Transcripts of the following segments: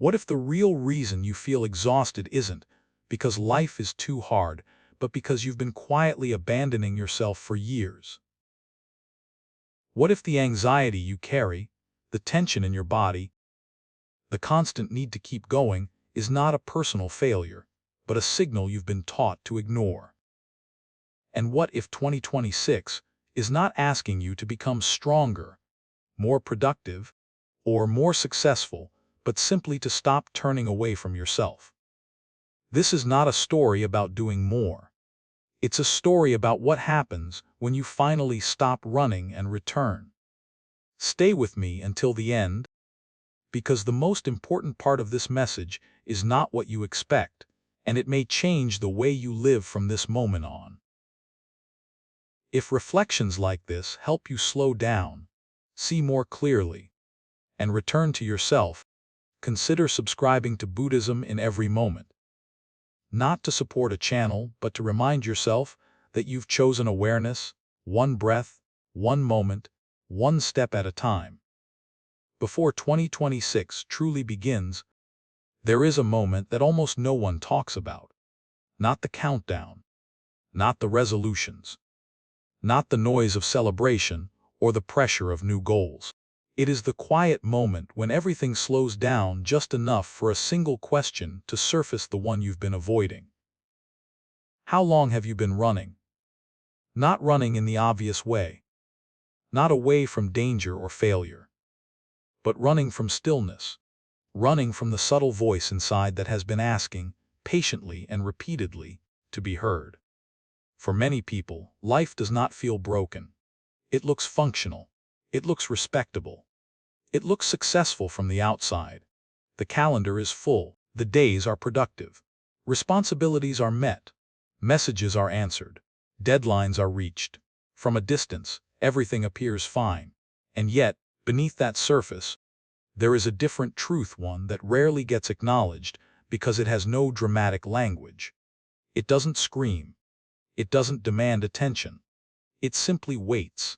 What if the real reason you feel exhausted isn't because life is too hard, but because you've been quietly abandoning yourself for years? What if the anxiety you carry, the tension in your body, the constant need to keep going is not a personal failure, but a signal you've been taught to ignore? And what if 2026 is not asking you to become stronger, more productive, or more successful, but simply to stop turning away from yourself? This is not a story about doing more. It's a story about what happens when you finally stop running and return. Stay with me until the end, because the most important part of this message is not what you expect, and it may change the way you live from this moment on. If reflections like this help you slow down, see more clearly, and return to yourself, consider subscribing to Buddhism in every moment. Not to support a channel, but to remind yourself that you've chosen awareness, one breath, one moment, one step at a time. Before 2026 truly begins, there is a moment that almost no one talks about. Not the countdown, not the resolutions, not the noise of celebration or the pressure of new goals. It is the quiet moment when everything slows down just enough for a single question to surface, the one you've been avoiding. How long have you been running? Not running in the obvious way, not away from danger or failure, but running from stillness, running from the subtle voice inside that has been asking, patiently and repeatedly, to be heard. For many people, life does not feel broken. It looks functional. It looks respectable. It looks successful from the outside. The calendar is full. The days are productive. Responsibilities are met. Messages are answered. Deadlines are reached. From a distance, everything appears fine. And yet, beneath that surface, there is a different truth, one that rarely gets acknowledged because it has no dramatic language. It doesn't scream. It doesn't demand attention. It simply waits.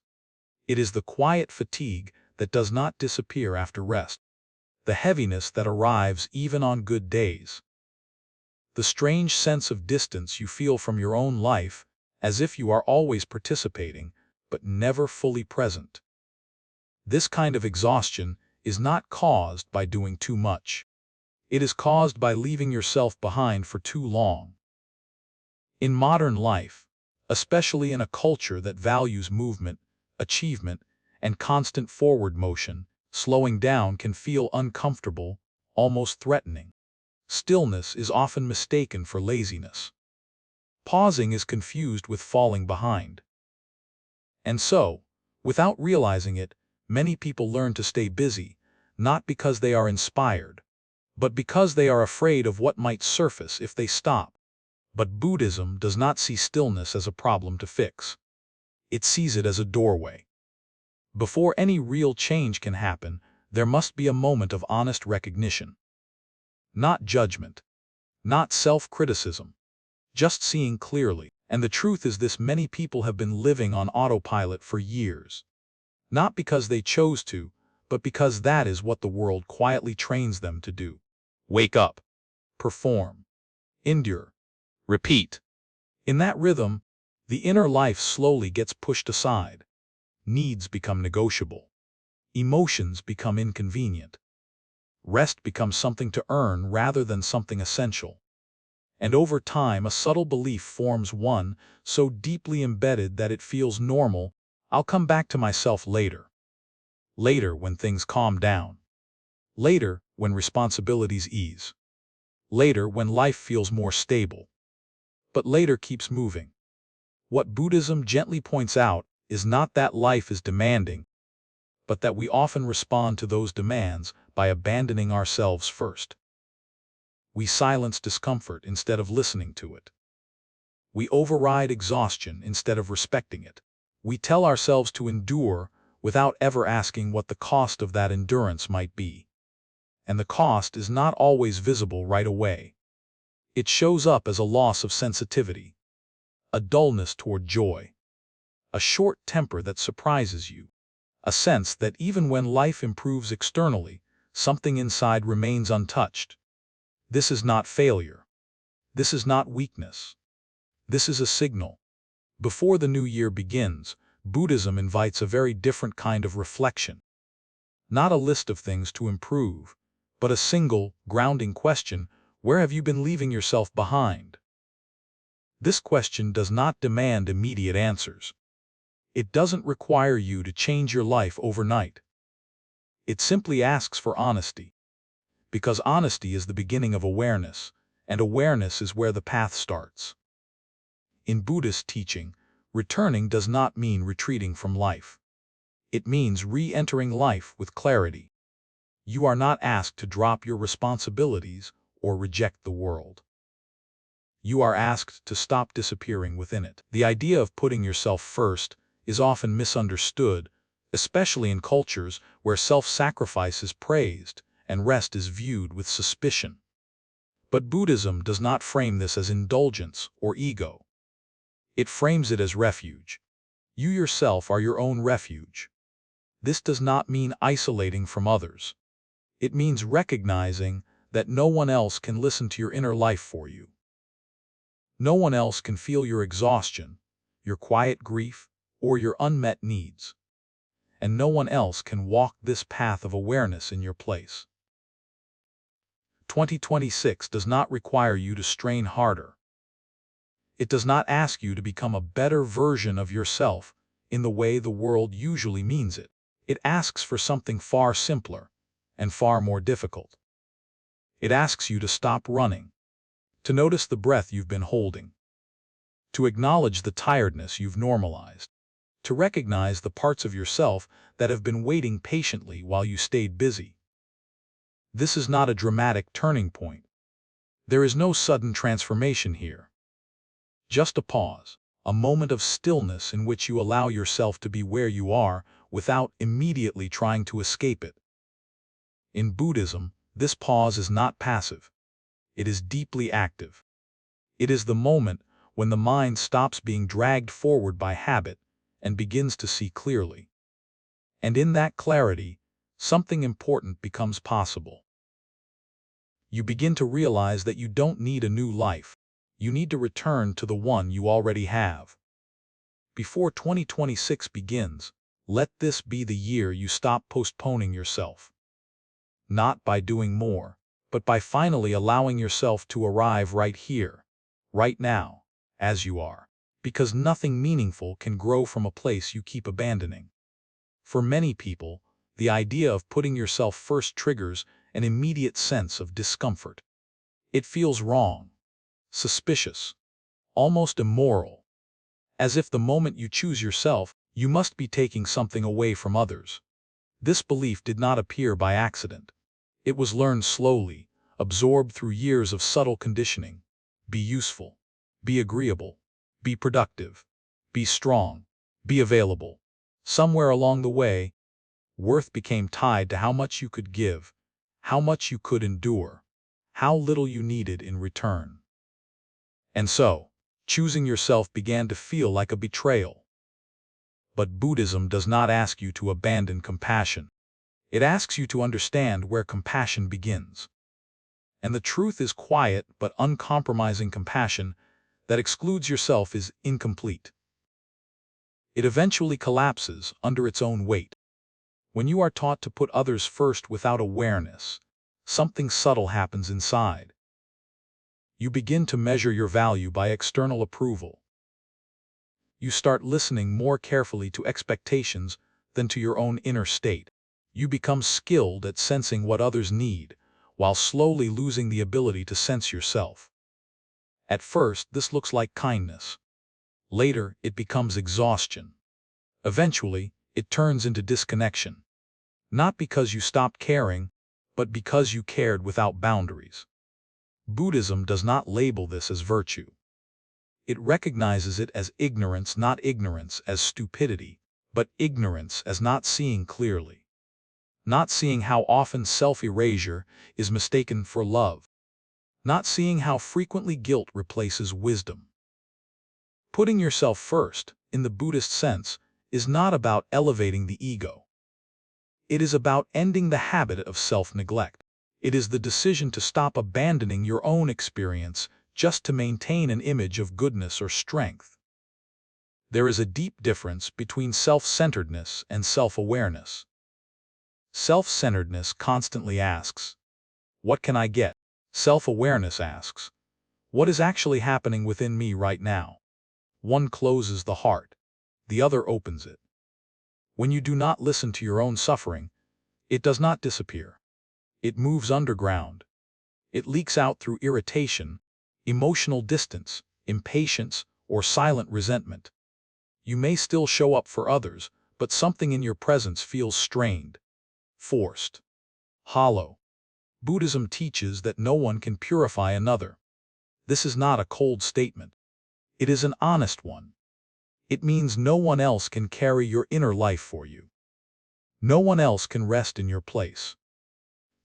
It is the quiet fatigue that does not disappear after rest, the heaviness that arrives even on good days, the strange sense of distance you feel from your own life, as if you are always participating, but never fully present. This kind of exhaustion is not caused by doing too much. It is caused by leaving yourself behind for too long. In modern life, especially in a culture that values movement, achievement, and constant forward motion, slowing down can feel uncomfortable, almost threatening. Stillness is often mistaken for laziness. Pausing is confused with falling behind. And so, without realizing it, many people learn to stay busy, not because they are inspired, but because they are afraid of what might surface if they stop. But Buddhism does not see stillness as a problem to fix. It sees it as a doorway. Before any real change can happen, there must be a moment of honest recognition. Not judgment, not self-criticism, just seeing clearly. And the truth is this: many people have been living on autopilot for years. Not because they chose to, but because that is what the world quietly trains them to do. Wake up, perform, endure, repeat. In that rhythm, the inner life slowly gets pushed aside. Needs become negotiable. Emotions become inconvenient. Rest becomes something to earn rather than something essential. And over time, a subtle belief forms, one so deeply embedded that it feels normal: I'll come back to myself later. Later, when things calm down. Later, when responsibilities ease. Later, when life feels more stable. But later keeps moving. What Buddhism gently points out is not that life is demanding, but that we often respond to those demands by abandoning ourselves first. We silence discomfort instead of listening to it. We override exhaustion instead of respecting it. We tell ourselves to endure without ever asking what the cost of that endurance might be. And the cost is not always visible right away. It shows up as a loss of sensitivity, a dullness toward joy, a short temper that surprises you, a sense that even when life improves externally, something inside remains untouched. This is not failure. This is not weakness. This is a signal. Before the new year begins, Buddhism invites a very different kind of reflection. Not a list of things to improve, but a single, grounding question: where have you been leaving yourself behind? This question does not demand immediate answers. It doesn't require you to change your life overnight. It simply asks for honesty. Because honesty is the beginning of awareness, and awareness is where the path starts. In Buddhist teaching, returning does not mean retreating from life. It means re-entering life with clarity. You are not asked to drop your responsibilities or reject the world. You are asked to stop disappearing within it. The idea of putting yourself first is often misunderstood, especially in cultures where self-sacrifice is praised and rest is viewed with suspicion. But Buddhism does not frame this as indulgence or ego. It frames it as refuge. You yourself are your own refuge. This does not mean isolating from others. It means recognizing that no one else can listen to your inner life for you. No one else can feel your exhaustion, your quiet grief, or your unmet needs. And no one else can walk this path of awareness in your place. 2026 does not require you to strain harder. It does not ask you to become a better version of yourself in the way the world usually means it. It asks for something far simpler and far more difficult. It asks you to stop running, to notice the breath you've been holding, to acknowledge the tiredness you've normalized, to recognize the parts of yourself that have been waiting patiently while you stayed busy. This is not a dramatic turning point. There is no sudden transformation here. Just a pause, a moment of stillness in which you allow yourself to be where you are without immediately trying to escape it. In Buddhism, this pause is not passive. It is deeply active. It is the moment when the mind stops being dragged forward by habit and begins to see clearly. And in that clarity, something important becomes possible. You begin to realize that you don't need a new life. You need to return to the one you already have. Before 2026 begins, let this be the year you stop postponing yourself. Not by doing more, but by finally allowing yourself to arrive right here, right now, as you are. Because nothing meaningful can grow from a place you keep abandoning. For many people, the idea of putting yourself first triggers an immediate sense of discomfort. It feels wrong, suspicious, almost immoral. As if the moment you choose yourself, you must be taking something away from others. This belief did not appear by accident. It was learned slowly, absorbed through years of subtle conditioning. Be useful. Be agreeable. Be productive. Be strong. Be available. Somewhere along the way, worth became tied to how much you could give, how much you could endure, how little you needed in return. And so, choosing yourself began to feel like a betrayal. But Buddhism does not ask you to abandon compassion. It asks you to understand where compassion begins. And the truth is quiet but uncompromising compassion that excludes yourself is incomplete. It eventually collapses under its own weight. When you are taught to put others first without awareness, something subtle happens inside. You begin to measure your value by external approval. You start listening more carefully to expectations than to your own inner state. You become skilled at sensing what others need, while slowly losing the ability to sense yourself. At first, this looks like kindness. Later, it becomes exhaustion. Eventually, it turns into disconnection. Not because you stopped caring, but because you cared without boundaries. Buddhism does not label this as virtue. It recognizes it as ignorance, not ignorance as stupidity, but ignorance as not seeing clearly. Not seeing how often self-erasure is mistaken for love. Not seeing how frequently guilt replaces wisdom. Putting yourself first, in the Buddhist sense, is not about elevating the ego. It is about ending the habit of self-neglect. It is the decision to stop abandoning your own experience just to maintain an image of goodness or strength. There is a deep difference between self-centeredness and self-awareness. Self-centeredness constantly asks, "What can I get?" Self-awareness asks, "What is actually happening within me right now?" One closes the heart, the other opens it. When you do not listen to your own suffering, it does not disappear. It moves underground. It leaks out through irritation, emotional distance, impatience, or silent resentment. You may still show up for others, but something in your presence feels strained, forced, hollow. Buddhism teaches that no one can purify another. This is not a cold statement. It is an honest one. It means no one else can carry your inner life for you. No one else can rest in your place.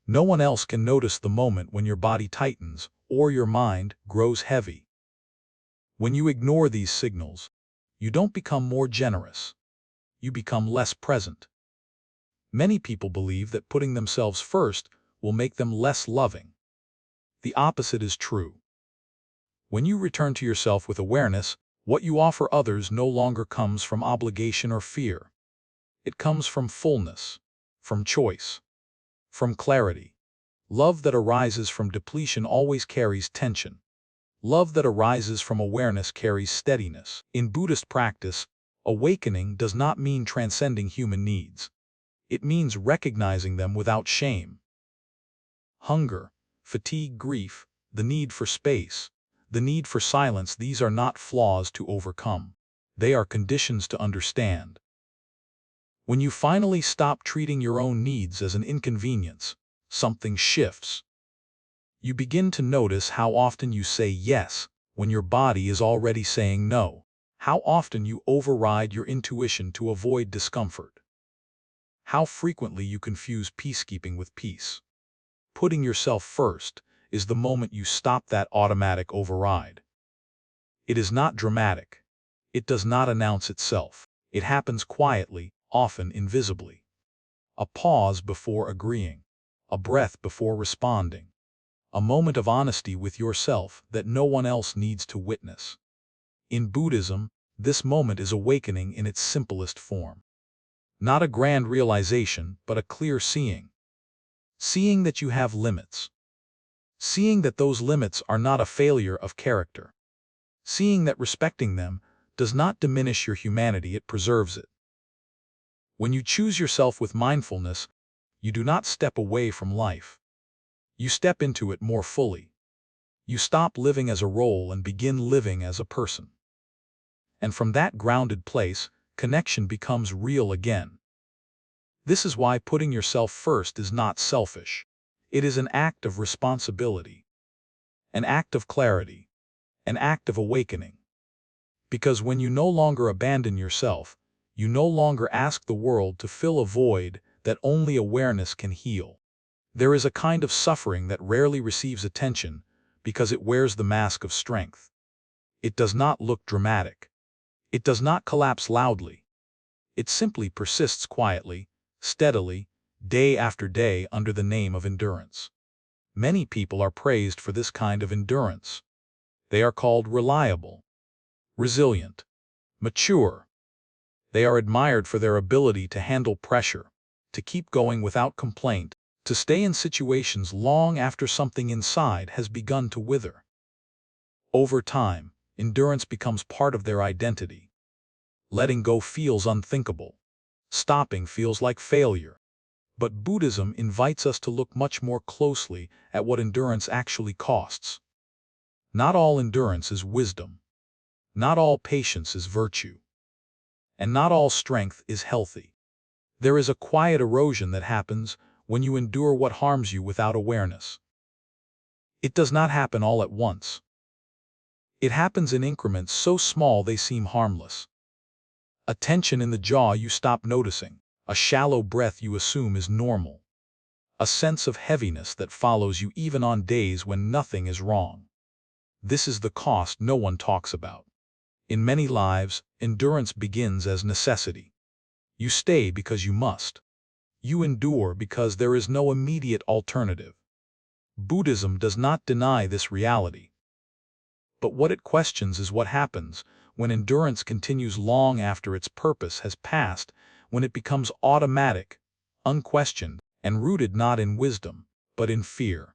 No one else can notice the moment when your body tightens or your mind grows heavy. When you ignore these signals, you don't become more generous. You become less present. Many people believe that putting themselves first will make them less loving. The opposite is true. When you return to yourself with awareness, what you offer others no longer comes from obligation or fear. It comes from fullness, from choice, from clarity. Love that arises from depletion always carries tension. Love that arises from awareness carries steadiness. In Buddhist practice, awakening does not mean transcending human needs. It means recognizing them without shame. Hunger, fatigue, grief, the need for space, the need for silence, these are not flaws to overcome. They are conditions to understand. When you finally stop treating your own needs as an inconvenience, something shifts. You begin to notice how often you say yes when your body is already saying no, how often you override your intuition to avoid discomfort, how frequently you confuse peacekeeping with peace. Putting yourself first is the moment you stop that automatic override. It is not dramatic. It does not announce itself. It happens quietly, often invisibly. A pause before agreeing, a breath before responding, a moment of honesty with yourself that no one else needs to witness. In Buddhism, this moment is awakening in its simplest form. Not a grand realization, but a clear seeing. Seeing that you have limits. Seeing that those limits are not a failure of character. Seeing that respecting them does not diminish your humanity, it preserves it. When you choose yourself with mindfulness, you do not step away from life. You step into it more fully. You stop living as a role and begin living as a person. And from that grounded place, connection becomes real again. This is why putting yourself first is not selfish. It is an act of responsibility, an act of clarity, an act of awakening. Because when you no longer abandon yourself, you no longer ask the world to fill a void that only awareness can heal. There is a kind of suffering that rarely receives attention because it wears the mask of strength. It does not look dramatic. It does not collapse loudly. It simply persists quietly, steadily, day after day under the name of endurance. Many people are praised for this kind of endurance. They are called reliable, resilient, mature. They are admired for their ability to handle pressure, to keep going without complaint, to stay in situations long after something inside has begun to wither. Over time, endurance becomes part of their identity. Letting go feels unthinkable. Stopping feels like failure. But Buddhism invites us to look much more closely at what endurance actually costs. Not all endurance is wisdom. Not all patience is virtue. And not all strength is healthy. There is a quiet erosion that happens when you endure what harms you without awareness. It does not happen all at once. It happens in increments so small they seem harmless. A tension in the jaw you stop noticing, a shallow breath you assume is normal, a sense of heaviness that follows you even on days when nothing is wrong. This is the cost no one talks about. In many lives, endurance begins as necessity. You stay because you must. You endure because there is no immediate alternative. Buddhism does not deny this reality. But what it questions is what happens when endurance continues long after its purpose has passed, when it becomes automatic, unquestioned, and rooted not in wisdom, but in fear.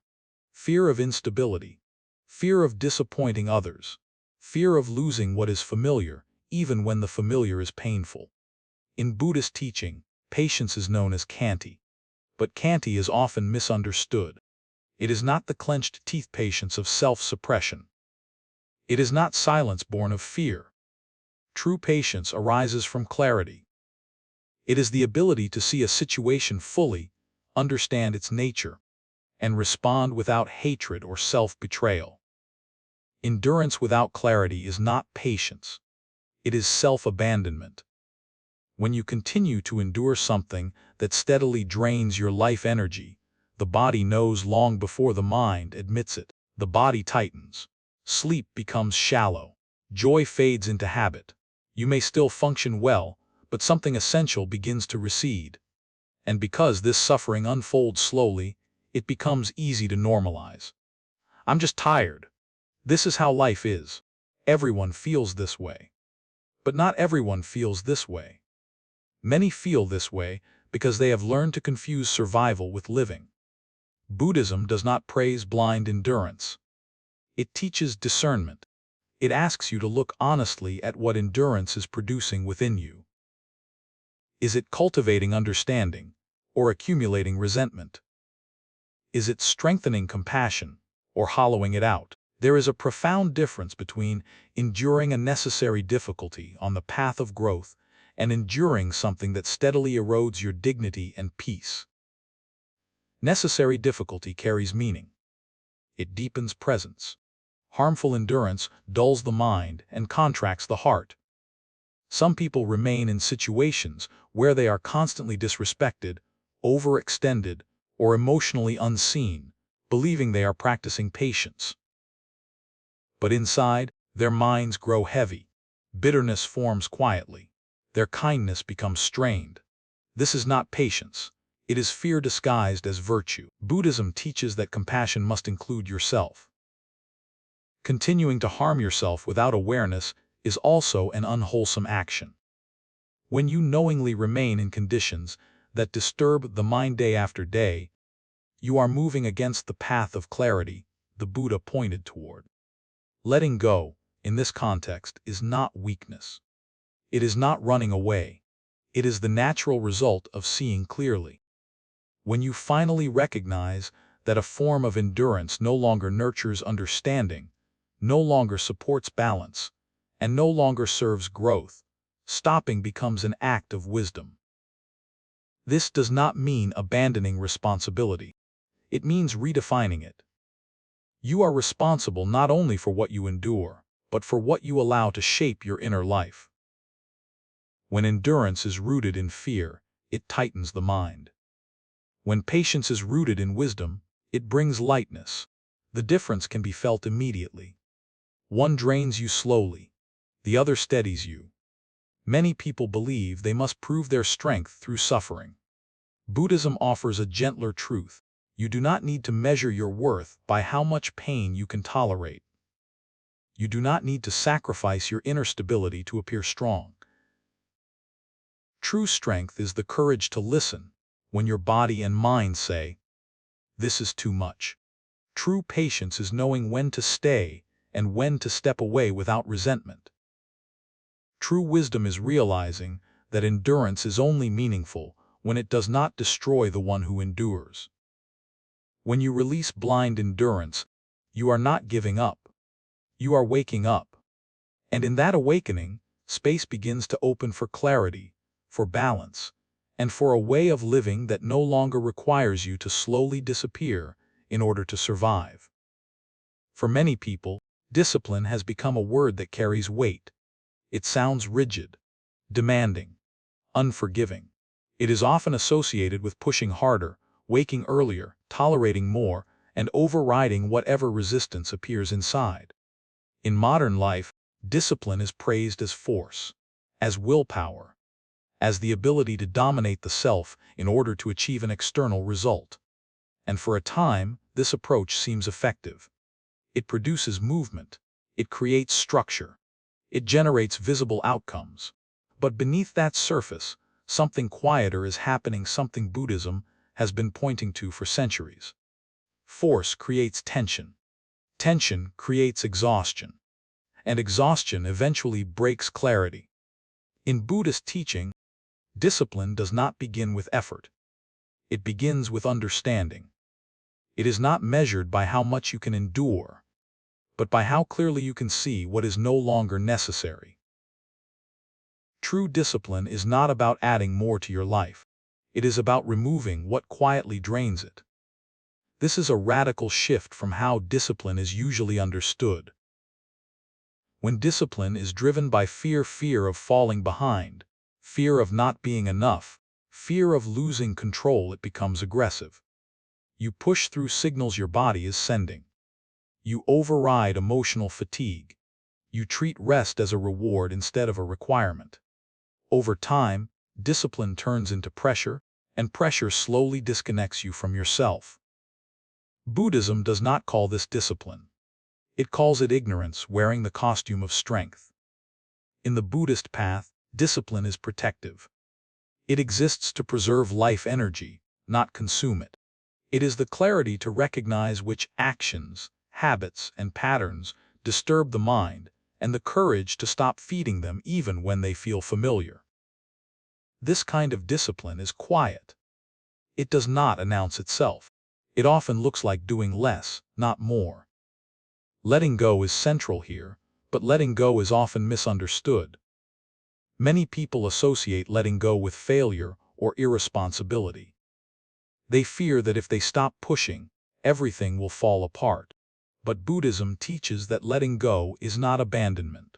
Fear of instability, fear of disappointing others, fear of losing what is familiar, even when the familiar is painful. In Buddhist teaching, patience is known as khanti, but khanti is often misunderstood. It is not the clenched teeth patience of self-suppression. It is not silence born of fear. True patience arises from clarity. It is the ability to see a situation fully, understand its nature, and respond without hatred or self-betrayal. Endurance without clarity is not patience. It is self-abandonment. When you continue to endure something that steadily drains your life energy, the body knows long before the mind admits it. The body tightens. Sleep becomes shallow. Joy fades into habit. You may still function well, but something essential begins to recede. And because this suffering unfolds slowly, it becomes easy to normalize. I'm just tired. This is how life is. Everyone feels this way. But not everyone feels this way. Many feel this way because they have learned to confuse survival with living. Buddhism does not praise blind endurance. It teaches discernment. It asks you to look honestly at what endurance is producing within you. Is it cultivating understanding or accumulating resentment? Is it strengthening compassion or hollowing it out? There is a profound difference between enduring a necessary difficulty on the path of growth and enduring something that steadily erodes your dignity and peace. Necessary difficulty carries meaning. It deepens presence. Harmful endurance dulls the mind and contracts the heart. Some people remain in situations where they are constantly disrespected, overextended, or emotionally unseen, believing they are practicing patience. But inside, their minds grow heavy. Bitterness forms quietly. Their kindness becomes strained. This is not patience. It is fear disguised as virtue. Buddhism teaches that compassion must include yourself. Continuing to harm yourself without awareness is also an unwholesome action. When you knowingly remain in conditions that disturb the mind day after day, you are moving against the path of clarity the Buddha pointed toward. Letting go, in this context, is not weakness. It is not running away. It is the natural result of seeing clearly. When you finally recognize that a form of endurance no longer nurtures understanding, no longer supports balance, and no longer serves growth, stopping becomes an act of wisdom. This does not mean abandoning responsibility. It means redefining it. You are responsible not only for what you endure, but for what you allow to shape your inner life. When endurance is rooted in fear, it tightens the mind. When patience is rooted in wisdom, it brings lightness. The difference can be felt immediately. One drains you slowly, the other steadies you. Many people believe they must prove their strength through suffering. Buddhism offers a gentler truth. You do not need to measure your worth by how much pain you can tolerate. You do not need to sacrifice your inner stability to appear strong. True strength is the courage to listen when your body and mind say, "This is too much." True patience is knowing when to stay and when to step away without resentment. True wisdom is realizing that endurance is only meaningful when it does not destroy the one who endures. When you release blind endurance, you are not giving up. You are waking up. And in that awakening, space begins to open for clarity, for balance, and for a way of living that no longer requires you to slowly disappear in order to survive. For many people, discipline has become a word that carries weight. It sounds rigid, demanding, unforgiving. It is often associated with pushing harder, waking earlier, tolerating more, and overriding whatever resistance appears inside. In modern life, discipline is praised as force, as willpower, as the ability to dominate the self in order to achieve an external result. And for a time, this approach seems effective. It produces movement. It creates structure. It generates visible outcomes. But beneath that surface, something quieter is happening, something Buddhism has been pointing to for centuries. Force creates tension. Tension creates exhaustion. And exhaustion eventually breaks clarity. In Buddhist teaching, discipline does not begin with effort. It begins with understanding. It is not measured by how much you can endure, but by how clearly you can see what is no longer necessary. True discipline is not about adding more to your life. It is about removing what quietly drains it. This is a radical shift from how discipline is usually understood. When discipline is driven by fear of falling behind, fear of not being enough, fear of losing control, it becomes aggressive. You push through signals your body is sending. You override emotional fatigue. You treat rest as a reward instead of a requirement. Over time, discipline turns into pressure, and pressure slowly disconnects you from yourself. Buddhism does not call this discipline. It calls it ignorance wearing the costume of strength. In the Buddhist path, discipline is protective. It exists to preserve life energy, not consume it. It is the clarity to recognize which actions, habits, and patterns disturb the mind, and the courage to stop feeding them even when they feel familiar. This kind of discipline is quiet. It does not announce itself. It often looks like doing less, not more. Letting go is central here, but letting go is often misunderstood. Many people associate letting go with failure or irresponsibility. They fear that if they stop pushing, everything will fall apart. But Buddhism teaches that letting go is not abandonment.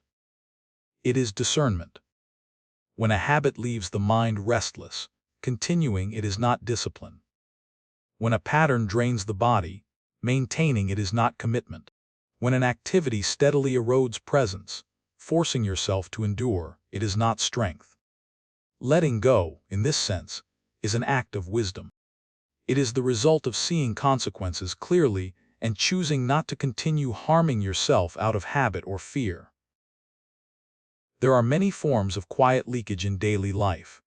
It is discernment. When a habit leaves the mind restless, continuing it is not discipline. When a pattern drains the body, maintaining it is not commitment. When an activity steadily erodes presence, forcing yourself to endure, it is not strength. Letting go, in this sense, is an act of wisdom. It is the result of seeing consequences clearly and choosing not to continue harming yourself out of habit or fear. There are many forms of quiet leakage in daily life.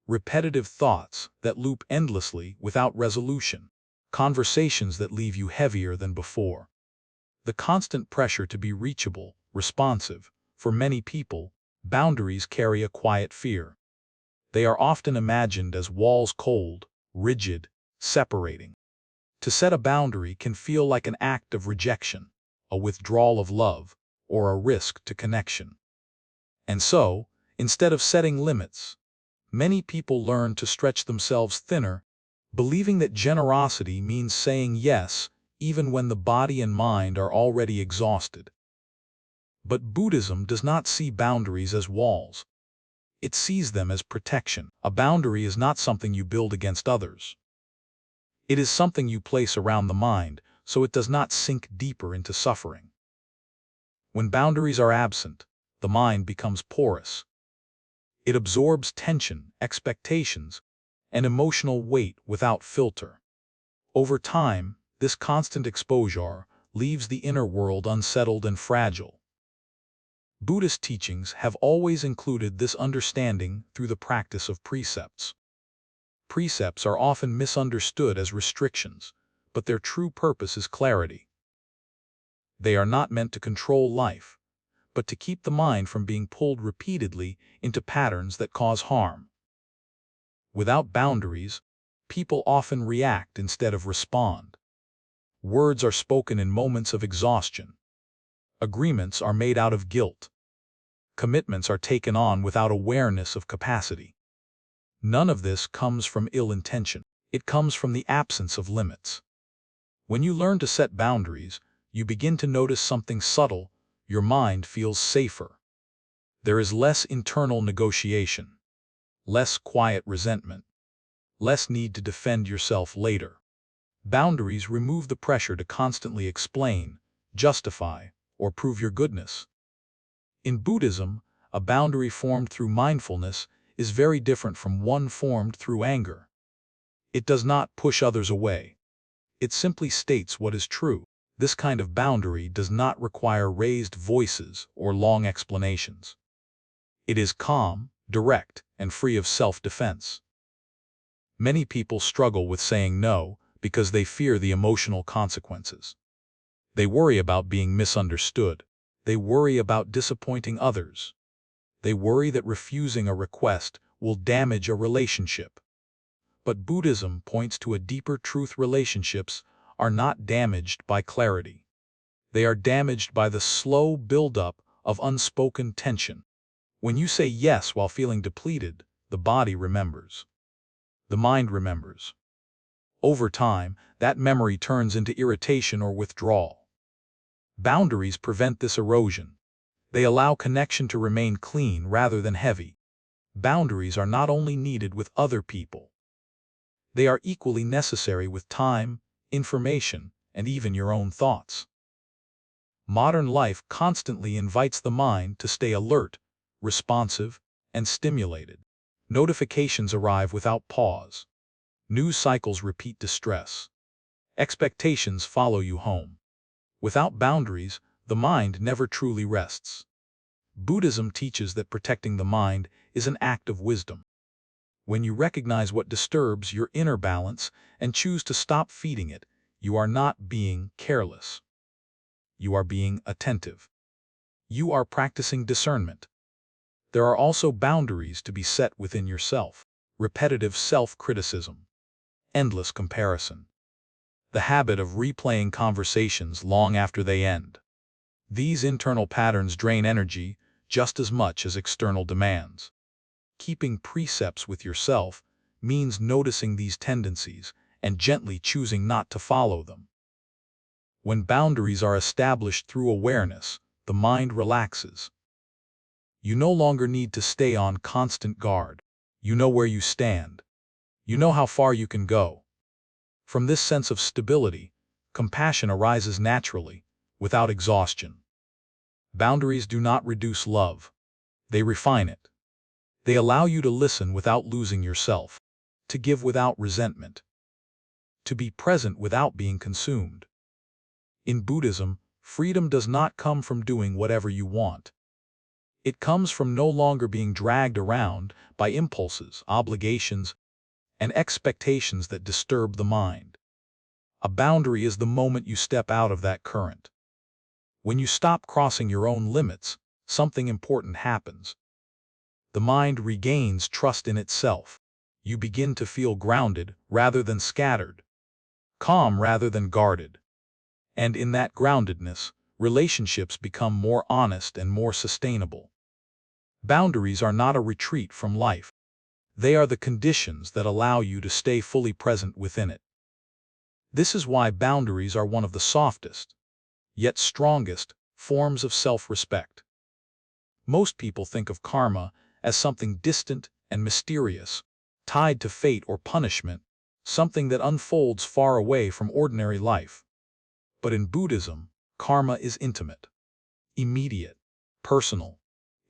Repetitive thoughts that loop endlessly without resolution. Conversations that leave you heavier than before. The constant pressure to be reachable, responsive. For many people, boundaries carry a quiet fear. They are often imagined as walls, cold, rigid, separating. To set a boundary can feel like an act of rejection, a withdrawal of love, or a risk to connection. And so, instead of setting limits, many people learn to stretch themselves thinner, believing that generosity means saying yes, even when the body and mind are already exhausted. But Buddhism does not see boundaries as walls. It sees them as protection. A boundary is not something you build against others. It is something you place around the mind, so it does not sink deeper into suffering. When boundaries are absent, the mind becomes porous. It absorbs tension, expectations, and emotional weight without filter. Over time, this constant exposure leaves the inner world unsettled and fragile. Buddhist teachings have always included this understanding through the practice of precepts. Precepts are often misunderstood as restrictions, but their true purpose is clarity. They are not meant to control life, but to keep the mind from being pulled repeatedly into patterns that cause harm. Without boundaries, people often react instead of respond. Words are spoken in moments of exhaustion. Agreements are made out of guilt. Commitments are taken on without awareness of capacity. None of this comes from ill intention. It comes from the absence of limits. When you learn to set boundaries, you begin to notice something subtle. Your mind feels safer. There is less internal negotiation, less quiet resentment, less need to defend yourself later. Boundaries remove the pressure to constantly explain, justify, or prove your goodness. In Buddhism, a boundary formed through mindfulness is very different from one formed through anger. It does not push others away. It simply states what is true. This kind of boundary does not require raised voices or long explanations. It is calm, direct, and free of self-defense. Many people struggle with saying no because they fear the emotional consequences. They worry about being misunderstood. They worry about disappointing others. They worry that refusing a request will damage a relationship. But Buddhism points to a deeper truth: relationships are not damaged by clarity. They are damaged by the slow buildup of unspoken tension. When you say yes while feeling depleted, the body remembers. The mind remembers. Over time, that memory turns into irritation or withdrawal. Boundaries prevent this erosion. They allow connection to remain clean rather than heavy. Boundaries are not only needed with other people. They are equally necessary with time, information, and even your own thoughts. Modern life constantly invites the mind to stay alert, responsive, and stimulated. Notifications arrive without pause. News cycles repeat distress. Expectations follow you home. Without boundaries, the mind never truly rests. Buddhism teaches that protecting the mind is an act of wisdom. When you recognize what disturbs your inner balance and choose to stop feeding it, you are not being careless. You are being attentive. You are practicing discernment. There are also boundaries to be set within yourself. Repetitive self-criticism. Endless comparison. The habit of replaying conversations long after they end. These internal patterns drain energy just as much as external demands. Keeping precepts with yourself means noticing these tendencies and gently choosing not to follow them. When boundaries are established through awareness, the mind relaxes. You no longer need to stay on constant guard. You know where you stand. You know how far you can go. From this sense of stability, compassion arises naturally, without exhaustion. Boundaries do not reduce love. They refine it. They allow you to listen without losing yourself, to give without resentment, to be present without being consumed. In Buddhism, freedom does not come from doing whatever you want. It comes from no longer being dragged around by impulses, obligations, and expectations that disturb the mind. A boundary is the moment you step out of that current. When you stop crossing your own limits, something important happens. The mind regains trust in itself. You begin to feel grounded rather than scattered, calm rather than guarded. And in that groundedness, relationships become more honest and more sustainable. Boundaries are not a retreat from life. They are the conditions that allow you to stay fully present within it. This is why boundaries are one of the softest, yet strongest, forms of self-respect. Most people think of karma as something distant and mysterious, tied to fate or punishment, something that unfolds far away from ordinary life. But in Buddhism, karma is intimate, immediate, personal.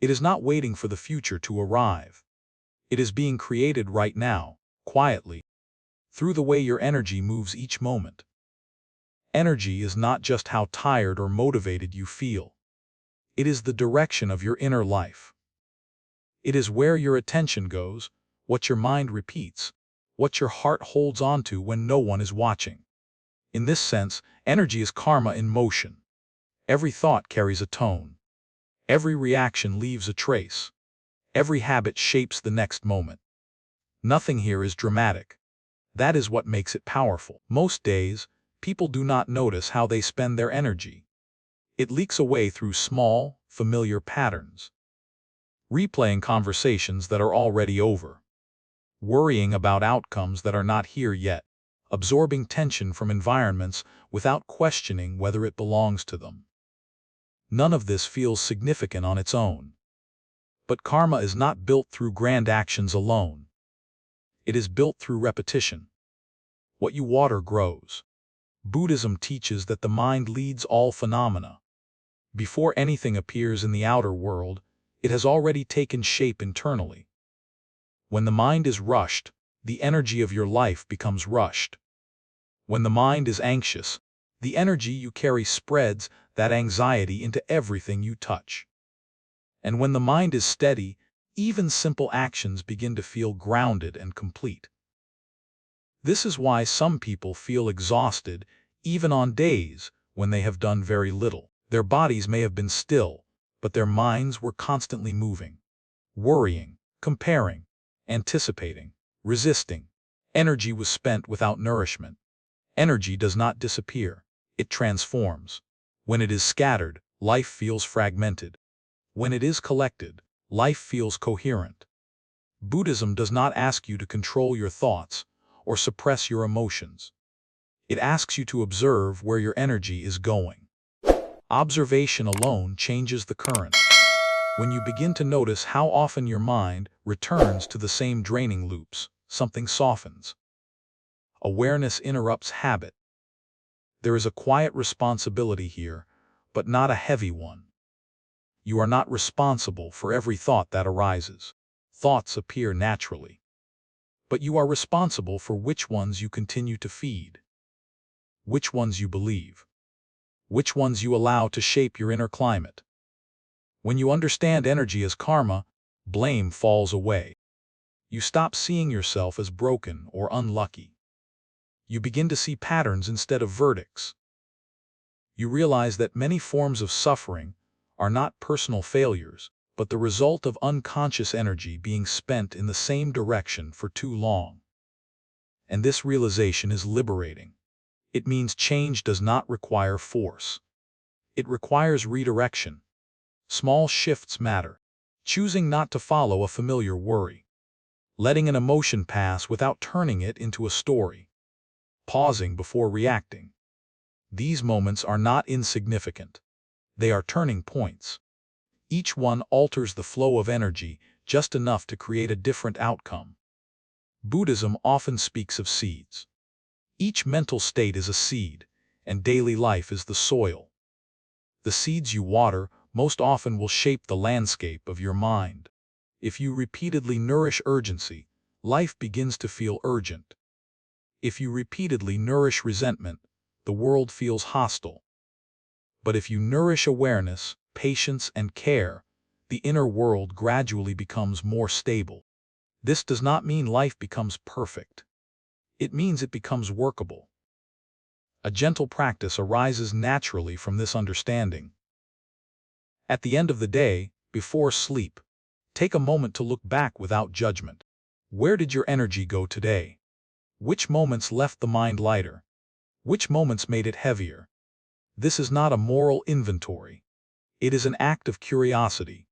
It is not waiting for the future to arrive. It is being created right now, quietly, through the way your energy moves each moment. Energy is not just how tired or motivated you feel. It is the direction of your inner life. It is where your attention goes, what your mind repeats, what your heart holds onto when no one is watching. In this sense, energy is karma in motion. Every thought carries a tone. Every reaction leaves a trace. Every habit shapes the next moment. Nothing here is dramatic. That is what makes it powerful. Most days, people do not notice how they spend their energy. It leaks away through small, familiar patterns. Replaying conversations that are already over. Worrying about outcomes that are not here yet. Absorbing tension from environments without questioning whether it belongs to them. None of this feels significant on its own. But karma is not built through grand actions alone. It is built through repetition. What you water grows. Buddhism teaches that the mind leads all phenomena. Before anything appears in the outer world, it has already taken shape internally. When the mind is rushed, the energy of your life becomes rushed. When the mind is anxious, the energy you carry spreads that anxiety into everything you touch. And when the mind is steady, even simple actions begin to feel grounded and complete. This is why some people feel exhausted even on days when they have done very little. Their bodies may have been still, but their minds were constantly moving, worrying, comparing, anticipating, resisting. Energy was spent without nourishment. Energy does not disappear, it transforms. When it is scattered, life feels fragmented. When it is collected, life feels coherent. Buddhism does not ask you to control your thoughts or suppress your emotions. It asks you to observe where your energy is going. Observation alone changes the current. When you begin to notice how often your mind returns to the same draining loops, something softens. Awareness interrupts habit. There is a quiet responsibility here, but not a heavy one. You are not responsible for every thought that arises. Thoughts appear naturally. But you are responsible for which ones you continue to feed, which ones you believe, which ones you allow to shape your inner climate. When you understand energy as karma, blame falls away. You stop seeing yourself as broken or unlucky. You begin to see patterns instead of verdicts. You realize that many forms of suffering are not personal failures, but the result of unconscious energy being spent in the same direction for too long. And this realization is liberating. It means change does not require force. It requires redirection. Small shifts matter. Choosing not to follow a familiar worry. Letting an emotion pass without turning it into a story. Pausing before reacting. These moments are not insignificant. They are turning points. Each one alters the flow of energy just enough to create a different outcome. Buddhism often speaks of seeds. Each mental state is a seed, and daily life is the soil. The seeds you water most often will shape the landscape of your mind. If you repeatedly nourish urgency, life begins to feel urgent. If you repeatedly nourish resentment, the world feels hostile. But if you nourish awareness, patience, and care, the inner world gradually becomes more stable. This does not mean life becomes perfect. It means it becomes workable. A gentle practice arises naturally from this understanding. At the end of the day, before sleep, take a moment to look back without judgment. Where did your energy go today? Which moments left the mind lighter? Which moments made it heavier? This is not a moral inventory. It is an act of curiosity.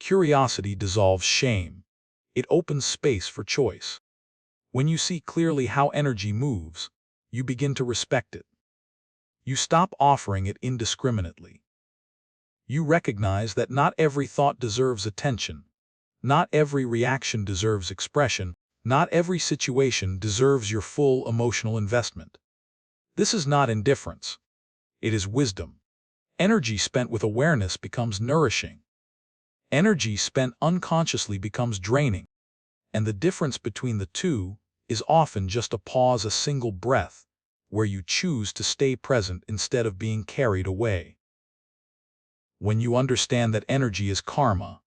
Curiosity dissolves shame. It opens space for choice. When you see clearly how energy moves, you begin to respect it. You stop offering it indiscriminately. You recognize that not every thought deserves attention. Not every reaction deserves expression. Not every situation deserves your full emotional investment. This is not indifference. It is wisdom. Energy spent with awareness becomes nourishing. Energy spent unconsciously becomes draining. And the difference between the two is often just a pause, a single breath, where you choose to stay present instead of being carried away. When you understand that energy is karma,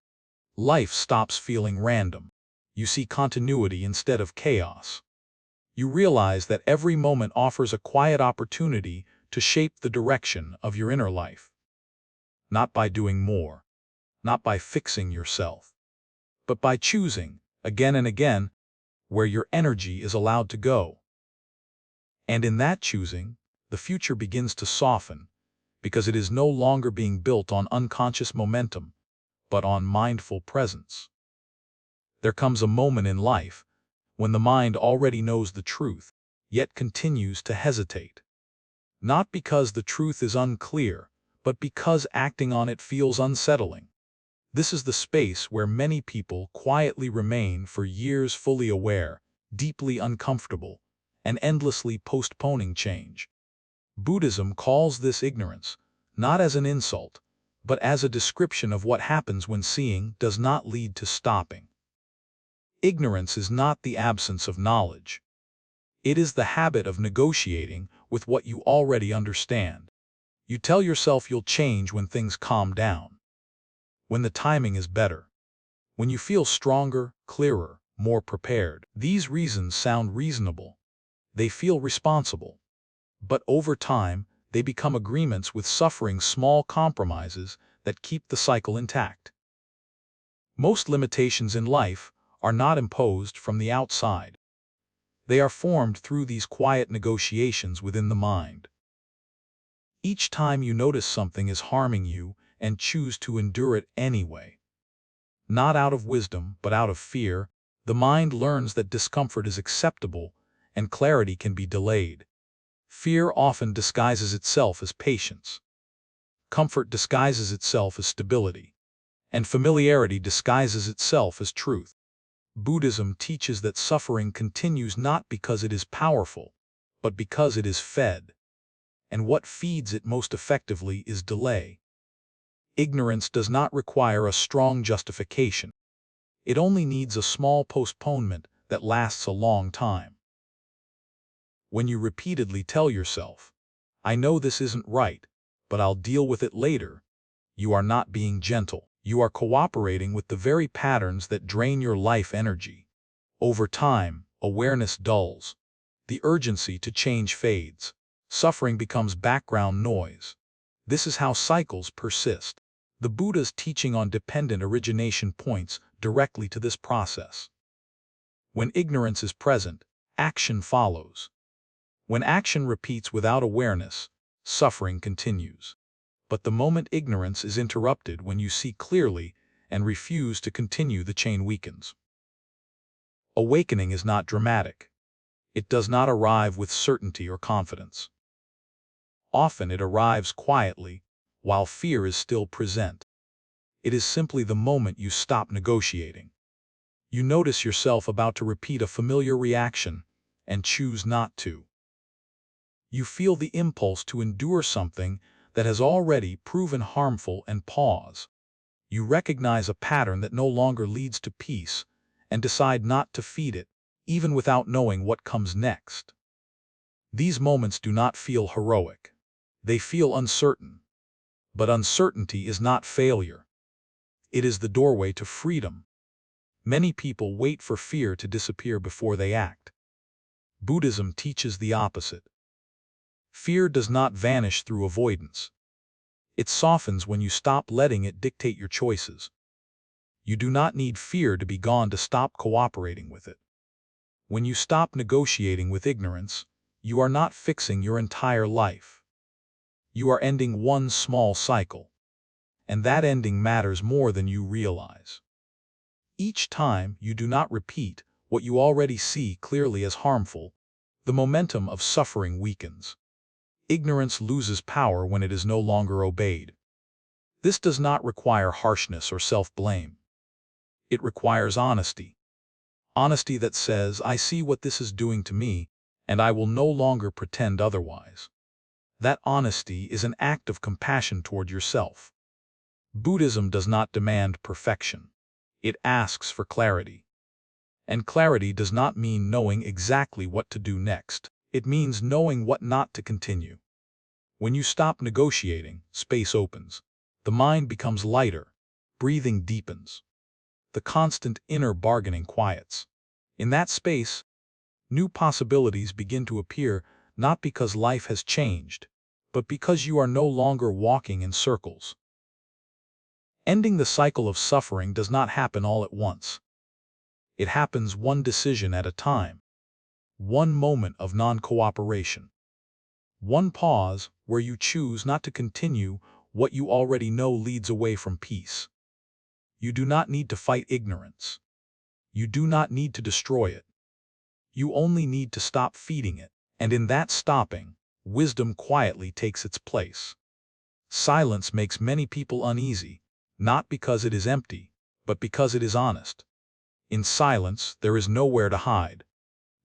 life stops feeling random. You see continuity instead of chaos. You realize that every moment offers a quiet opportunity to shape the direction of your inner life. Not by doing more, not by fixing yourself, but by choosing, again and again, where your energy is allowed to go. And in that choosing, the future begins to soften, because it is no longer being built on unconscious momentum, but on mindful presence. There comes a moment in life when the mind already knows the truth, yet continues to hesitate. Not because the truth is unclear, but because acting on it feels unsettling. This is the space where many people quietly remain for years, fully aware, deeply uncomfortable, and endlessly postponing change. Buddhism calls this ignorance, not as an insult, but as a description of what happens when seeing does not lead to stopping. Ignorance is not the absence of knowledge. It is the habit of negotiating with what you already understand. You tell yourself you'll change when things calm down, when the timing is better, when you feel stronger, clearer, more prepared. These reasons sound reasonable. They feel responsible. But over time, they become agreements with suffering, small compromises that keep the cycle intact. Most limitations in life are not imposed from the outside. They are formed through these quiet negotiations within the mind. Each time you notice something is harming you and choose to endure it anyway, not out of wisdom but out of fear, the mind learns that discomfort is acceptable and clarity can be delayed. Fear often disguises itself as patience. Comfort disguises itself as stability. And familiarity disguises itself as truth. Buddhism teaches that suffering continues not because it is powerful, but because it is fed. And what feeds it most effectively is delay. Ignorance does not require a strong justification. It only needs a small postponement that lasts a long time. When you repeatedly tell yourself, "I know this isn't right, but I'll deal with it later," you are not being gentle. You are cooperating with the very patterns that drain your life energy. Over time, awareness dulls. The urgency to change fades. Suffering becomes background noise. This is how cycles persist. The Buddha's teaching on dependent origination points directly to this process. When ignorance is present, action follows. When action repeats without awareness, suffering continues. But the moment ignorance is interrupted, when you see clearly and refuse to continue, the chain weakens. Awakening is not dramatic. It does not arrive with certainty or confidence. Often it arrives quietly, while fear is still present. It is simply the moment you stop negotiating. You notice yourself about to repeat a familiar reaction and choose not to. You feel the impulse to endure something that has already proven harmful and pause. You recognize a pattern that no longer leads to peace and decide not to feed it, even without knowing what comes next. These moments do not feel heroic. They feel uncertain. But uncertainty is not failure. It is the doorway to freedom. Many people wait for fear to disappear before they act. Buddhism teaches the opposite. Fear does not vanish through avoidance. It softens when you stop letting it dictate your choices. You do not need fear to be gone to stop cooperating with it. When you stop negotiating with ignorance, you are not fixing your entire life. You are ending one small cycle. And that ending matters more than you realize. Each time you do not repeat what you already see clearly as harmful, the momentum of suffering weakens. Ignorance loses power when it is no longer obeyed. This does not require harshness or self-blame. It requires honesty. Honesty that says, "I see what this is doing to me, and I will no longer pretend otherwise." That honesty is an act of compassion toward yourself. Buddhism does not demand perfection. It asks for clarity. And clarity does not mean knowing exactly what to do next. It means knowing what not to continue. When you stop negotiating, space opens. The mind becomes lighter. Breathing deepens. The constant inner bargaining quiets. In that space, new possibilities begin to appear, not because life has changed, but because you are no longer walking in circles. Ending the cycle of suffering does not happen all at once. It happens one decision at a time. One moment of non-cooperation. One pause where you choose not to continue what you already know leads away from peace. You do not need to fight ignorance. You do not need to destroy it. You only need to stop feeding it. And in that stopping, wisdom quietly takes its place. Silence makes many people uneasy, not because it is empty, but because it is honest. In silence, there is nowhere to hide.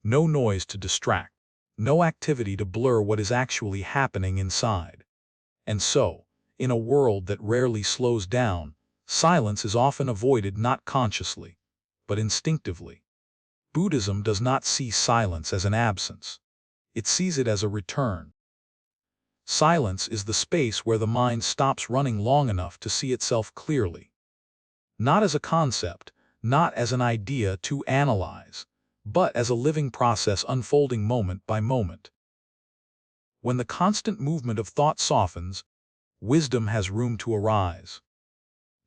No noise to distract. No activity to blur what is actually happening inside. And so, in a world that rarely slows down, silence is often avoided not consciously, but instinctively. Buddhism does not see silence as an absence. It sees it as a return. Silence is the space where the mind stops running long enough to see itself clearly. Not as a concept, not as an idea to analyze, but as a living process unfolding moment by moment. When the constant movement of thought softens, wisdom has room to arise.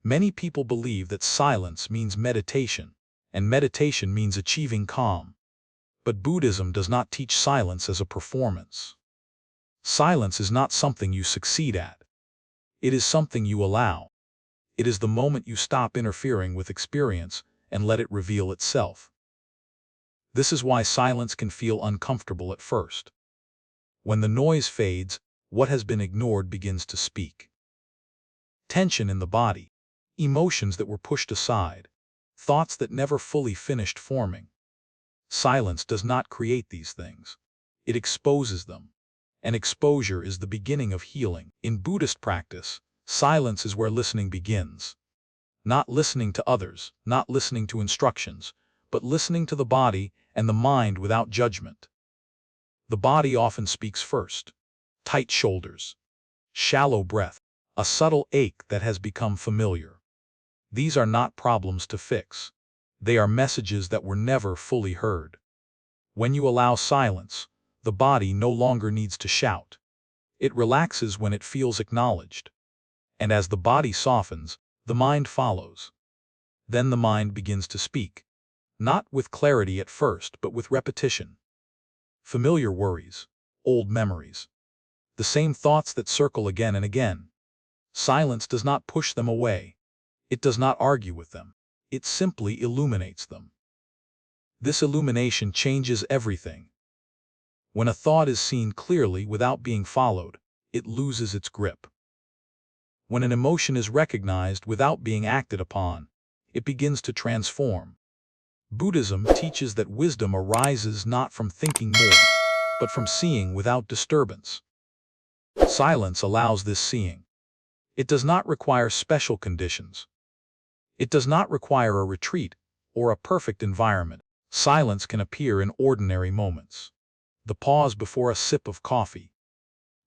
Many people believe that silence means meditation, and meditation means achieving calm. But Buddhism does not teach silence as a performance. Silence is not something you succeed at. It is something you allow. It is the moment you stop interfering with experience and let it reveal itself. This is why silence can feel uncomfortable at first. When the noise fades, what has been ignored begins to speak. Tension in the body, emotions that were pushed aside, thoughts that never fully finished forming. Silence does not create these things. It exposes them. And exposure is the beginning of healing. In Buddhist practice, silence is where listening begins. Not listening to others, not listening to instructions, but listening to the body and the mind without judgment. The body often speaks first. Tight shoulders, shallow breath, a subtle ache that has become familiar. These are not problems to fix. They are messages that were never fully heard. When you allow silence, the body no longer needs to shout. It relaxes when it feels acknowledged. And as the body softens, the mind follows. Then the mind begins to speak. Not with clarity at first, but with repetition. Familiar worries, old memories. The same thoughts that circle again and again. Silence does not push them away. It does not argue with them. It simply illuminates them. This illumination changes everything. When a thought is seen clearly without being followed, it loses its grip. When an emotion is recognized without being acted upon, it begins to transform. Buddhism teaches that wisdom arises not from thinking more, but from seeing without disturbance. Silence allows this seeing. It does not require special conditions. It does not require a retreat or a perfect environment. Silence can appear in ordinary moments. The pause before a sip of coffee.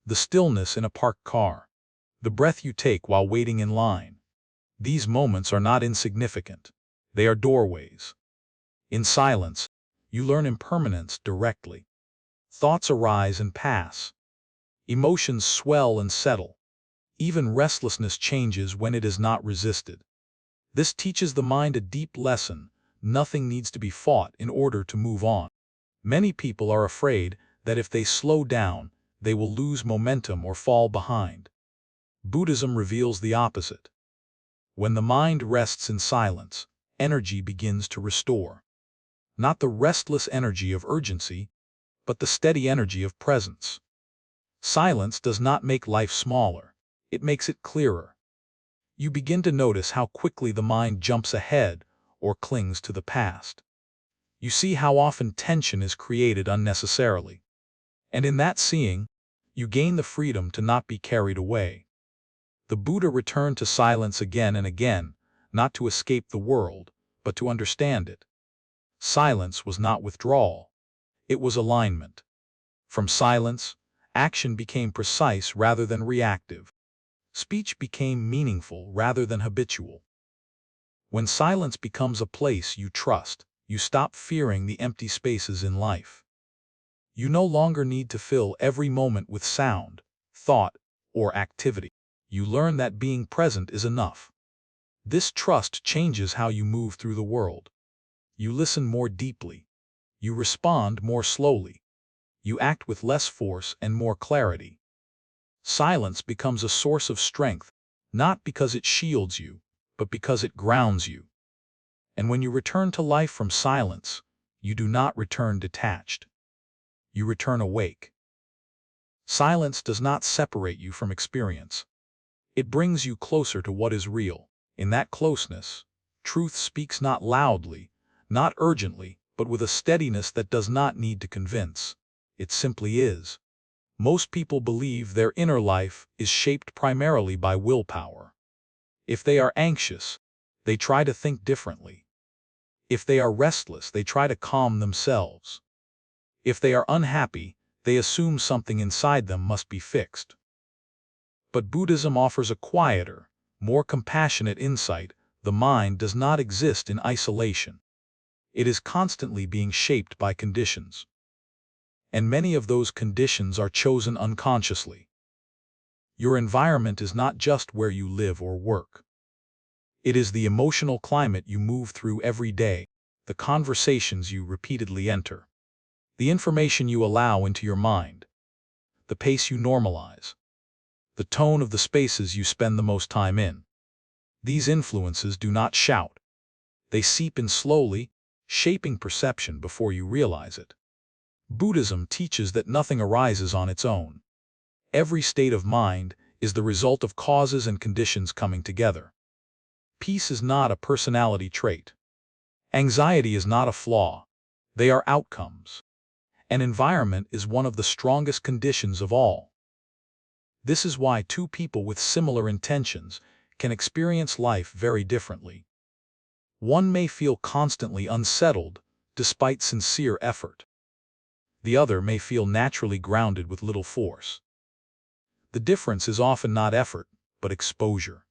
The stillness in a parked car. The breath you take while waiting in line. These moments are not insignificant. They are doorways. In silence, you learn impermanence directly. Thoughts arise and pass. Emotions swell and settle. Even restlessness changes when it is not resisted. This teaches the mind a deep lesson. Nothing needs to be fought in order to move on. Many people are afraid that if they slow down, they will lose momentum or fall behind. Buddhism reveals the opposite. When the mind rests in silence, energy begins to restore. Not the restless energy of urgency, but the steady energy of presence. Silence does not make life smaller. It makes it clearer. You begin to notice how quickly the mind jumps ahead or clings to the past. You see how often tension is created unnecessarily. And in that seeing, you gain the freedom to not be carried away. The Buddha returned to silence again and again, not to escape the world, but to understand it. Silence was not withdrawal. It was alignment. From silence, action became precise rather than reactive. Speech became meaningful rather than habitual. When silence becomes a place you trust, you stop fearing the empty spaces in life. You no longer need to fill every moment with sound, thought, or activity. You learn that being present is enough. This trust changes how you move through the world. You listen more deeply. You respond more slowly. You act with less force and more clarity. Silence becomes a source of strength, not because it shields you, but because it grounds you. And when you return to life from silence, you do not return detached. You return awake. Silence does not separate you from experience. It brings you closer to what is real. In that closeness, truth speaks not loudly, not urgently, but with a steadiness that does not need to convince. It simply is. Most people believe their inner life is shaped primarily by willpower. If they are anxious, they try to think differently. If they are restless, they try to calm themselves. If they are unhappy, they assume something inside them must be fixed. But Buddhism offers a quieter, more compassionate insight. The mind does not exist in isolation. It is constantly being shaped by conditions. And many of those conditions are chosen unconsciously. Your environment is not just where you live or work. It is the emotional climate you move through every day, the conversations you repeatedly enter, the information you allow into your mind, the pace you normalize, the tone of the spaces you spend the most time in. These influences do not shout. They seep in slowly, shaping perception before you realize it. Buddhism teaches that nothing arises on its own. Every state of mind is the result of causes and conditions coming together. Peace is not a personality trait. Anxiety is not a flaw. They are outcomes. An environment is one of the strongest conditions of all. This is why two people with similar intentions can experience life very differently. One may feel constantly unsettled despite sincere effort. The other may feel naturally grounded with little force. The difference is often not effort, but exposure.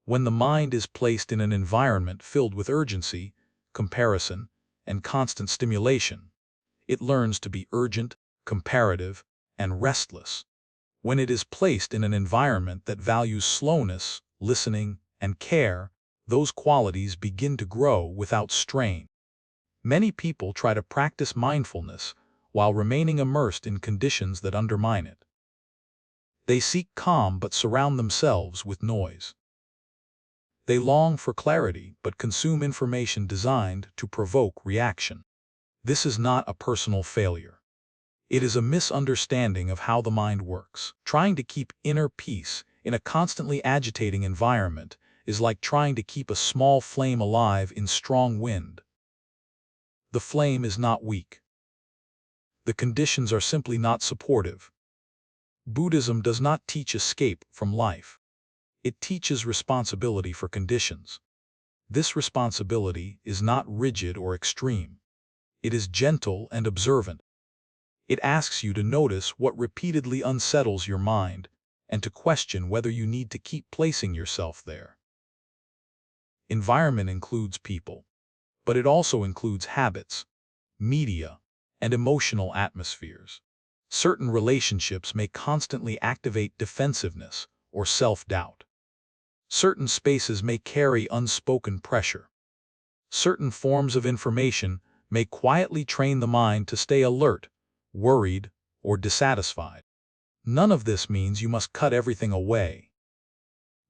When the mind is placed in an environment filled with urgency, comparison, and constant stimulation, it learns to be urgent, comparative, and restless. When it is placed in an environment that values slowness, listening, and care, those qualities begin to grow without strain. Many people try to practice mindfulness while remaining immersed in conditions that undermine it. They seek calm but surround themselves with noise. They long for clarity but consume information designed to provoke reaction. This is not a personal failure. It is a misunderstanding of how the mind works. Trying to keep inner peace in a constantly agitating environment is like trying to keep a small flame alive in strong wind. The flame is not weak. The conditions are simply not supportive. Buddhism does not teach escape from life. It teaches responsibility for conditions. This responsibility is not rigid or extreme. It is gentle and observant. It asks you to notice what repeatedly unsettles your mind and to question whether you need to keep placing yourself there. Environment includes people, but it also includes habits, media, and emotional atmospheres. Certain relationships may constantly activate defensiveness or self-doubt. Certain spaces may carry unspoken pressure. Certain forms of information may quietly train the mind to stay alert, worried, or dissatisfied. None of this means you must cut everything away.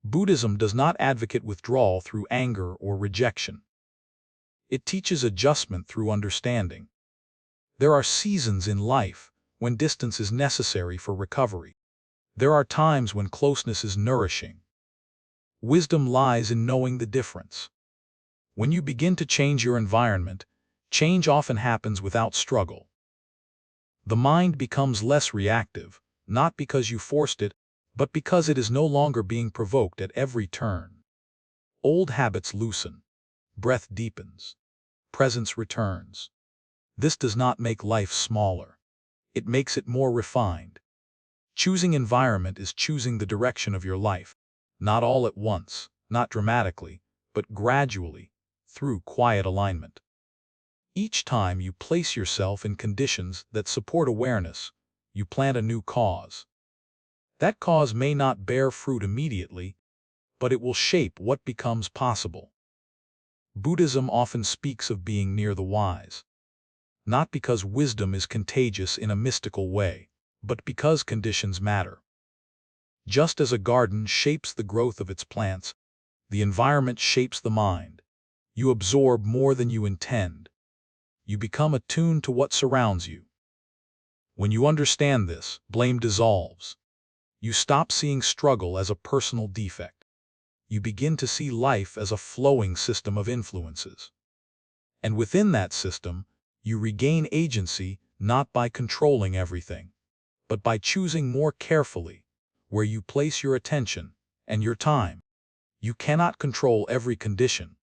Buddhism does not advocate withdrawal through anger or rejection. It teaches adjustment through understanding. There are seasons in life when distance is necessary for recovery. There are times when closeness is nourishing. Wisdom lies in knowing the difference. When you begin to change your environment, change often happens without struggle. The mind becomes less reactive, not because you forced it, but because it is no longer being provoked at every turn. Old habits loosen. Breath deepens. Presence returns. This does not make life smaller. It makes it more refined. Choosing environment is choosing the direction of your life, not all at once, not dramatically, but gradually, through quiet alignment. Each time you place yourself in conditions that support awareness, you plant a new cause. That cause may not bear fruit immediately, but it will shape what becomes possible. Buddhism often speaks of being near the wise, not because wisdom is contagious in a mystical way, but because conditions matter. Just as a garden shapes the growth of its plants, the environment shapes the mind. You absorb more than you intend. You become attuned to what surrounds you. When you understand this, blame dissolves. You stop seeing struggle as a personal defect. You begin to see life as a flowing system of influences. And within that system, you regain agency not by controlling everything, but by choosing more carefully where you place your attention and your time. You cannot control every condition,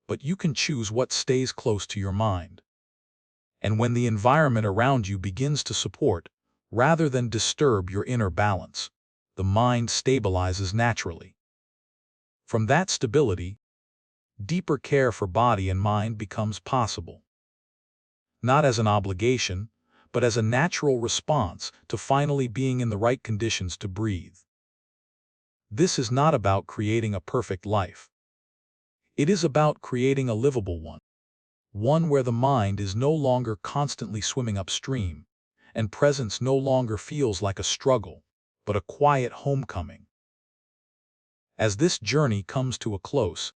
but you can choose what stays close to your mind. And when the environment around you begins to support, rather than disturb your inner balance, the mind stabilizes naturally. From that stability, deeper care for body and mind becomes possible. Not as an obligation, but as a natural response to finally being in the right conditions to breathe. This is not about creating a perfect life. It is about creating a livable one where the mind is no longer constantly swimming upstream, and presence no longer feels like a struggle, but a quiet homecoming. As this journey comes to a close,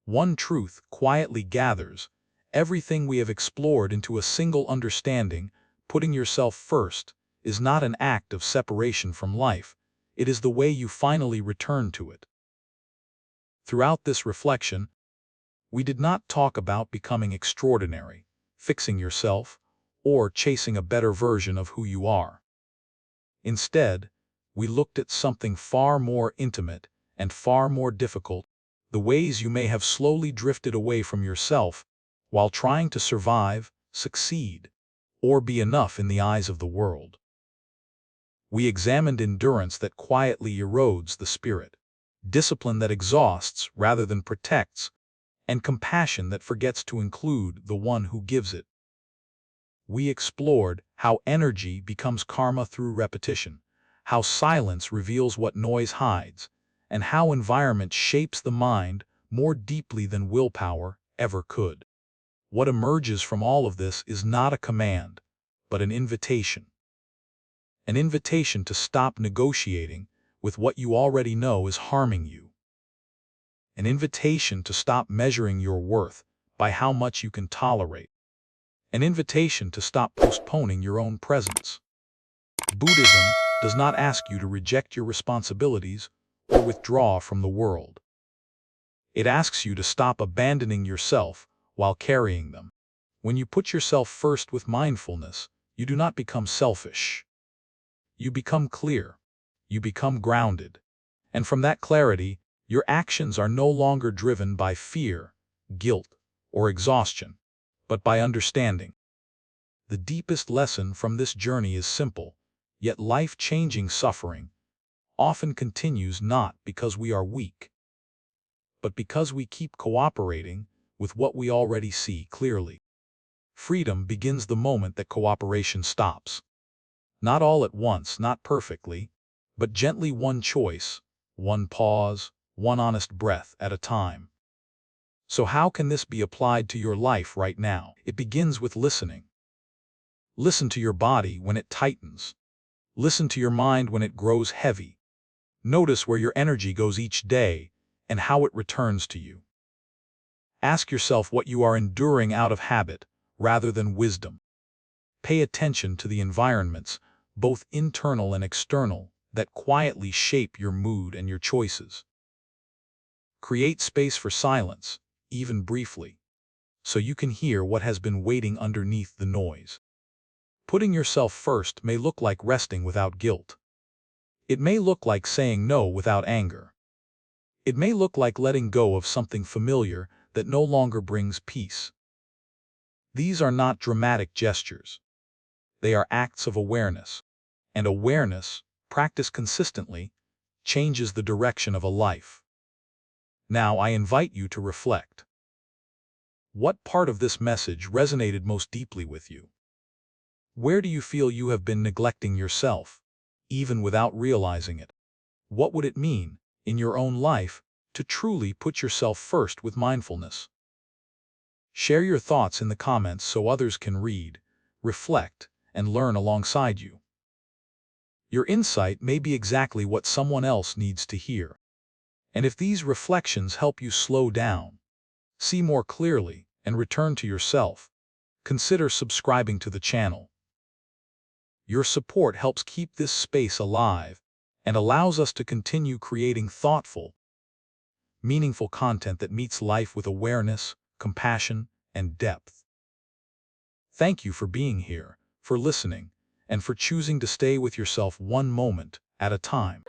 one truth quietly gathers everything we have explored into a single understanding. Putting yourself first is not an act of separation from life, it is the way you finally return to it. Throughout this reflection, we did not talk about becoming extraordinary, fixing yourself, or chasing a better version of who you are. Instead, we looked at something far more intimate and far more difficult, the ways you may have slowly drifted away from yourself while trying to survive, succeed, or be enough in the eyes of the world. We examined endurance that quietly erodes the spirit, discipline that exhausts rather than protects, and compassion that forgets to include the one who gives it. We explored how energy becomes karma through repetition, how silence reveals what noise hides, and how environment shapes the mind more deeply than willpower ever could. What emerges from all of this is not a command, but an invitation. An invitation to stop negotiating with what you already know is harming you. An invitation to stop measuring your worth by how much you can tolerate. An invitation to stop postponing your own presence. Buddhism does not ask you to reject your responsibilities or withdraw from the world. It asks you to stop abandoning yourself while carrying them. When you put yourself first with mindfulness, you do not become selfish. You become clear. You become grounded. And from that clarity, your actions are no longer driven by fear, guilt, or exhaustion, but by understanding. The deepest lesson from this journey is simple, yet life-changing. Suffering often continues not because we are weak, but because we keep cooperating with what we already see clearly. Freedom begins the moment that cooperation stops. Not all at once, not perfectly, but gently, one choice, one pause, one honest breath at a time. So how can this be applied to your life right now? It begins with listening. Listen to your body when it tightens. Listen to your mind when it grows heavy. Notice where your energy goes each day and how it returns to you. Ask yourself what you are enduring out of habit rather than wisdom. Pay attention to the environments, both internal and external, that quietly shape your mood and your choices. Create space for silence, even briefly, so you can hear what has been waiting underneath the noise. Putting yourself first may look like resting without guilt. It may look like saying no without anger. It may look like letting go of something familiar that no longer brings peace. These are not dramatic gestures. They are acts of awareness. And awareness, practiced consistently, changes the direction of a life. Now I invite you to reflect. What part of this message resonated most deeply with you? Where do you feel you have been neglecting yourself, even without realizing it? What would it mean, in your own life, to truly put yourself first with mindfulness? Share your thoughts in the comments so others can read, reflect, and learn alongside you. Your insight may be exactly what someone else needs to hear. And if these reflections help you slow down, see more clearly, and return to yourself, consider subscribing to the channel. Your support helps keep this space alive and allows us to continue creating thoughtful, meaningful content that meets life with awareness, compassion, and depth. Thank you for being here, for listening, and for choosing to stay with yourself one moment at a time.